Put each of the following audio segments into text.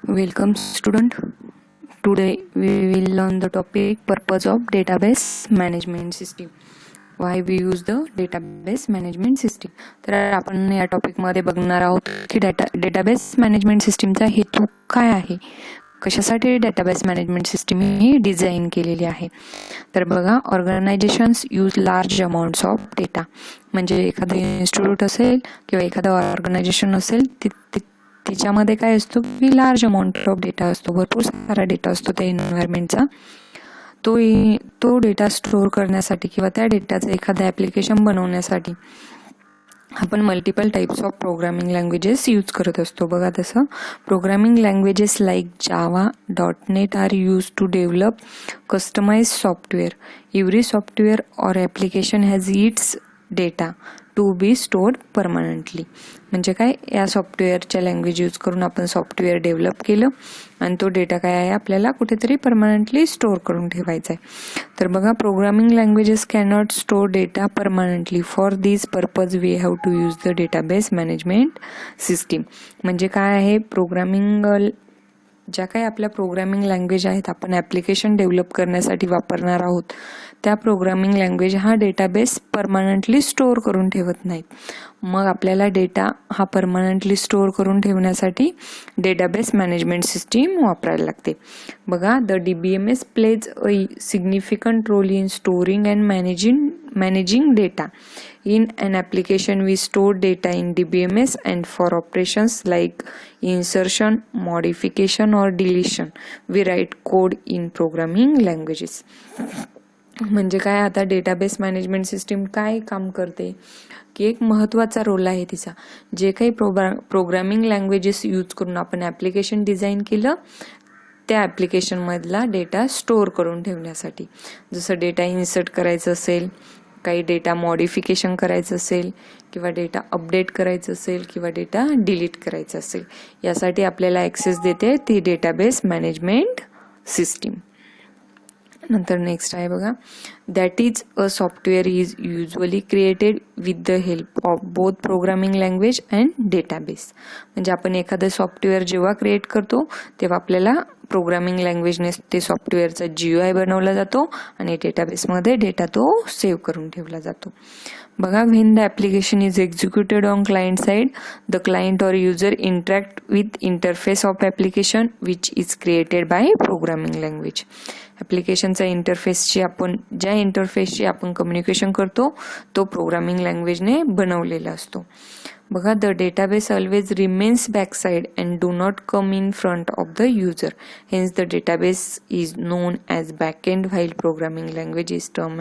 Welcome student. Today we will learn the topic purpose of database management system. Why we use the database management system. तर आपण या topic मध्ये बघणार आहोत की डेटाबेस मॅनेजमेंट सिस्टीमचा हेतू काय आहे, कशासाठी डेटाबेस मॅनेजमेंट सिस्टीम ही डिझाईन केलेली आहे. तर बघा, organisations use large amounts of data. म्हणजे एखादं इन्स्टिट्यूट असेल किंवा एखादं ऑर्गनायझेशन असेल तिच्यामध्ये काय असतो की लार्ज अमाऊंट ऑफ डेटा असतो, भरपूर सारा डेटा असतो त्या एन्व्हायरमेंटचा. तो डेटा स्टोअर करण्यासाठी किंवा त्या डेटाचं एखादं ॲप्लिकेशन बनवण्यासाठी आपण multiple types of programming languages use करत असतो. बघा, तसं programming languages like Java, .NET are use to develop customise software. Every software or application has its data to be stored permanently. म्हणजे काय, या सॉफ्टवेअरच्या लँग्वेज यूज करून आपण सॉफ्टवेअर डेव्हलप केलं आणि तो डेटा काय आहे आपल्याला कुठेतरी परमनंटली स्टोअर करून ठेवायचा आहे. तर बघा, programming languages cannot store data permanently. For this purpose we have to use the database management system. म्हणजे काय आहे, ज्या काही आपल्या प्रोग्रामिंग लँग्वेज आहेत आपण ॲप्लिकेशन डेव्हलप करण्यासाठी वापरणार आहोत, त्या प्रोग्रामिंग लँग्वेज हा डेटाबेस परमनंटली स्टोअर करून ठेवत नाहीत. मग आपल्याला डेटा हा परमनंटली स्टोअर करून ठेवण्यासाठी डेटाबेस मॅनेजमेंट सिस्टीम वापरायला लागते. बघा, the DBMS plays a significant role in storing and managing data. In an application, we store data in DBMS, and for operations like insertion, modification or deletion, we write code in programming languages. म्हणजे काय, आता database management system काय काम करते की एक महत्त्वाचा role आहे तिचा. जे काही प्रोग्रामिंग लँग्वेजेस यूज करून आपण ॲप्लिकेशन डिझाईन केलं, त्या ॲप्लिकेशनमधला डेटा स्टोअर करून ठेवण्यासाठी. जसं डेटा इन्सर्ट करायचं असेल, काही डेटा मॉडिफिकेशन करायचं असेल, किंवा डेटा अपडेट करायचं असेल, किंवा डेटा डिलीट करायचं असेल, यासाठी आपल्याला ॲक्सेस देते ती डेटाबेस मॅनेजमेंट सिस्टीम. नंतर नेक्स्ट आहे बघा, that is a software is usually created with the help of both programming language and database. म्हणजे आपण एखादं सॉफ्टवेअर जेव्हा क्रिएट करतो तेव्हा आपल्याला प्रोग्रामिंग लँग्वेजने ते सॉफ्टवेअरचा GUI बनवला जातो आणि डेटाबेसमध्ये डेटा तो सेव्ह करून ठेवला जातो. बघा, when the application is executed on client side, the client or user interact with interface of application which is created by programming language. ॲप्लिकेशनचा ज्या इंटरफेसशी आपण कम्युनिकेशन करतो तो प्रोग्रामिंग लँग्वेजने बनवलेला असतो. बघा, the database always remains backside and do not come in front of the user. Hence the database is known as backend while programming language is term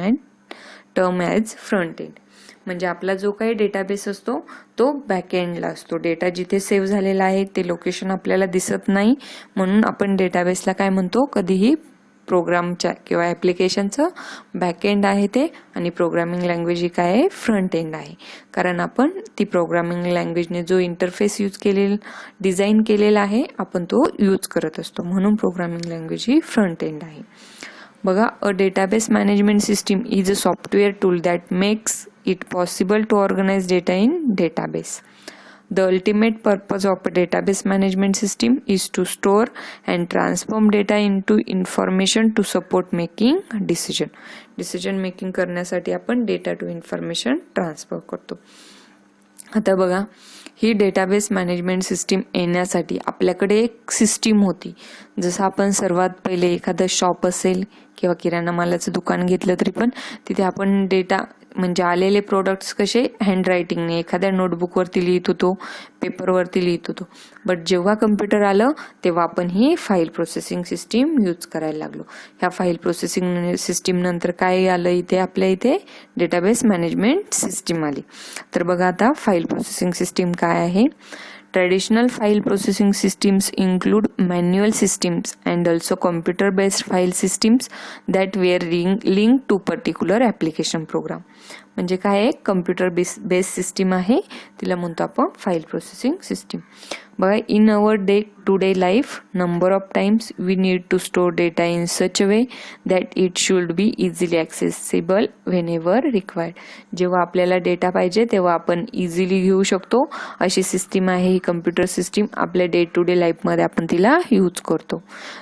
as front end. म्हणजे आपला जो काही database असतो तो बॅकएंडला असतो. डेटा जिथे save झालेला आहे ते लोकेशन आपल्याला दिसत नाही, म्हणून आपण डेटाबेसला काय म्हणतो, कधीही प्रोग्रामच्या किंवा ॲप्लिकेशनचं बॅकएंड आहे ते, आणि प्रोग्रामिंग लँग्वेज ही काय आहे, फ्रंट एंड आहे. कारण आपण ती प्रोग्रामिंग लँग्वेजने जो इंटरफेस डिझाईन केलेला आहे आपण तो यूज करत असतो, म्हणून प्रोग्रामिंग लँग्वेज ही फ्रंट एंड आहे. बघा, a database management system is a software tool that makes it possible to organise data in database. The ultimate purpose of a database management system is to store and transform data into information to support making decision. Decision making करण्यासाठी आपण data to information transfer करतो. आता बघा, ही database management system येण्यासाठी आपल्याकडे एक system होती. जसं आपण सर्वात पहिले एखादं शॉप असेल किंवा किराणा मालाचं दुकान घेतलं तरी पण तिथे आपण डेटा म्हणजे आलेले प्रोडक्ट्स कसे हँडरायटिंगने एखाद्या नोटबुकवरती लिहित होतो, पेपरवरती लिहित होतो. बट जेव्हा कम्प्युटर आलं तेव्हा आपण ही फाईल प्रोसेसिंग सिस्टीम यूज करायला लागलो. ह्या फाईल प्रोसेसिंग सिस्टीम नंतर काय आलं, इथे आपल्या इथे डेटाबेस मॅनेजमेंट सिस्टीम आली. तर बघा, आता फाईल प्रोसेसिंग सिस्टीम काय आहे. Traditional file processing systems include manual systems and also computer-based file systems that were linked to particular application program. म्हणजे काय आहे, कम्प्युटर बेस्ड सिस्टीम आहे, तिला म्हणतो आपण फाईल प्रोसेसिंग सिस्टीम. बघा, in our day to day life number of times we need to store data in such a way that it should be easily accessible whenever required. जेव्हा आपल्याला data पाहिजे तेव्हा आपण easily घेऊ शकतो अशी system आहे ही कम्प्युटर सिस्टीम. आपल्या डे टू डे लाईफमध्ये आपण तिला यूज करतो.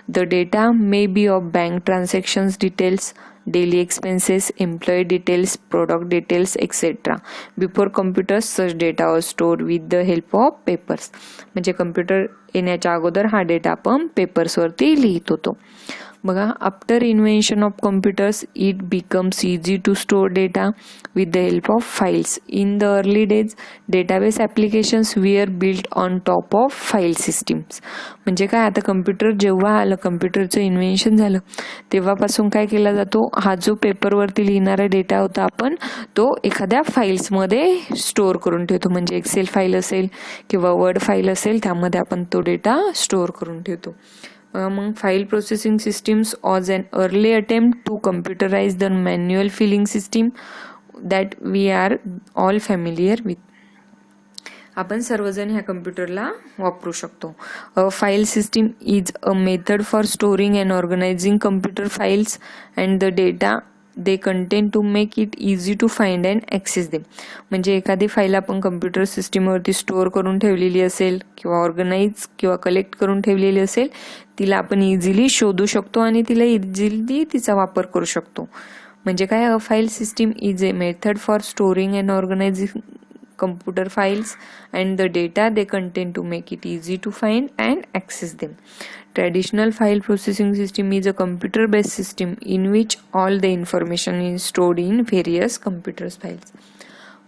The data may be of bank transactions details, daily expenses, employee details, product details, etc. Before computers, such data was stored with the help of papers. म्हणजे computer येण्याच्या अगोदर हा data आपण पेपर्सवरती लिहित होतो. बघा, after invention of computers it becomes easy to store data with the help of files. In the early days database applications were built on top of file systems. म्हणजे काय, आता कम्प्युटर जेव्हा आलं, कम्प्युटरचं इन्व्हेन्शन झालं तेव्हापासून काय केला जातो, हा जो पेपरवरती लिहिणारा डेटा होता आपण तो एखाद्या फाईल्समध्ये स्टोअर करून ठेवतो. म्हणजे एक्सेल फाईल असेल किंवा वर्ड फाईल असेल त्यामध्ये आपण तो डेटा स्टोअर करून ठेवतो. मग file processing systems was an early attempt to computerise the manual filing system that we are all familiar with. आपण सर्वजण ह्या कम्प्युटरला वापरू शकतो. File system is a method for storing and organising computer files and the data they contain to make it easy to find and access them. म्हणजे एखादी file आपण computer सिस्टीमवरती store करून ठेवलेली असेल किंवा ऑर्गनाइज किंवा कलेक्ट करून ठेवलेली असेल, तिला आपण इझिली शोधू शकतो आणि तिला इझिली तिचा वापर करू शकतो. म्हणजे काय, a file system is a method for storing and organizing computer files and the data they contain to make it easy to find and access them. Traditional file processing system is a computer based system in which all the information is stored in various computer files.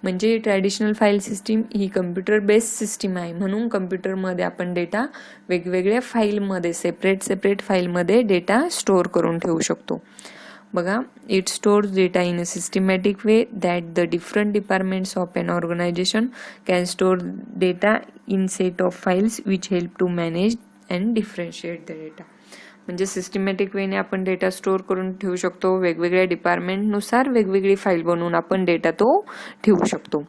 म्हणजे traditional file system ही computer based system आहे, म्हणून कम्प्युटरमध्ये आपण data वेगवेगळ्या फाईलमध्ये separate फाईलमध्ये data store करून ठेवू शकतो. बघा, it stores data in a systematic way that the different departments of an organisation can store data in set of files which help to manage and differentiate the data. म्हणजे systematic वेने आपण data store करून ठेवू शकतो. वेगवेगळ्या डिपार्टमेंटनुसार वेगवेगळी file बनवून आपण डेटा तो ठेवू शकतो.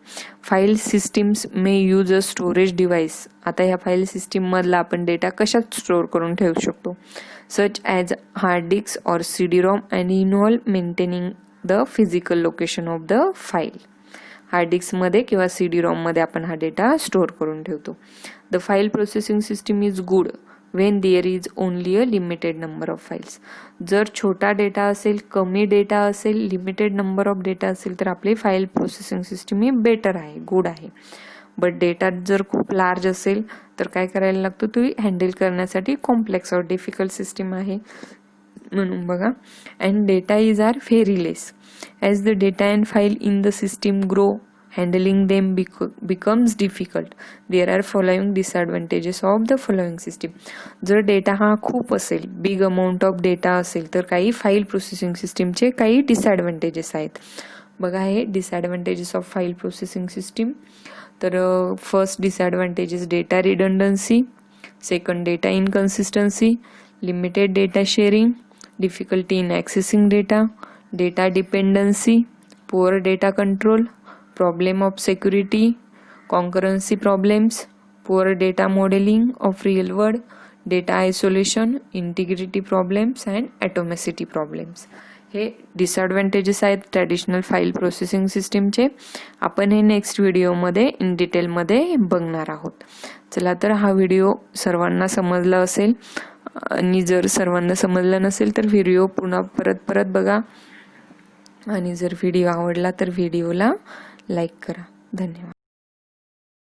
File systems may use a storage device. आता ह्या फाईल सिस्टीममधला आपण डेटा कशात स्टोअर करून ठेवू शकतो, such as hard disks or CD-ROM and involve maintaining the physical location of the file. Hard disk मध्ये किंवा CD-ROM मध्ये आपण हा डेटा स्टोअर करून ठेवतो. The file processing system is good Wien there is only a limited number of files. जर छोटा data असेल, कमी डेटा असेल, लिमिटेड नंबर ऑफ डेटा असेल तर आपली फाईल प्रोसेसिंग सिस्टीम ही बेटर आहे, गुड आहे. बट डेटा जर खूप लार्ज असेल तर काय करायला लागतं, तो हँडल करण्यासाठी कॉम्प्लेक्स और डिफिकल्ट सिस्टीम आहे. म्हणून बघा, and data is are very less. As the data and file in the system grow, handling them becomes difficult. There are following disadvantages of the following system. जर data हा खूप असेल, big amount of data असेल तर काही file processing सिस्टीमचे काही disadvantages आहेत. बघा, हे disadvantages of file processing system. तर first disadvantage is data redundancy, second data inconsistency, limited data sharing, difficulty in accessing data, data dependency, poor data control, problem of security, concurrency problems, poor data modelling of real world, data isolation, integrity problems and atomicity problems. हे disadvantages आहेत traditional file processing सिस्टीमचे. आपण हे next व्हिडिओमध्ये in डिटेलमध्ये बघणार आहोत. चला, तर हा व्हिडिओ सर्वांना समजला असेल आणि जर सर्वांना समजलं नसेल तर व्हिडिओ पुन्हा परत बघा आणि जर व्हिडिओ आवडला तर व्हिडिओला लाईक करा. धन्यवाद.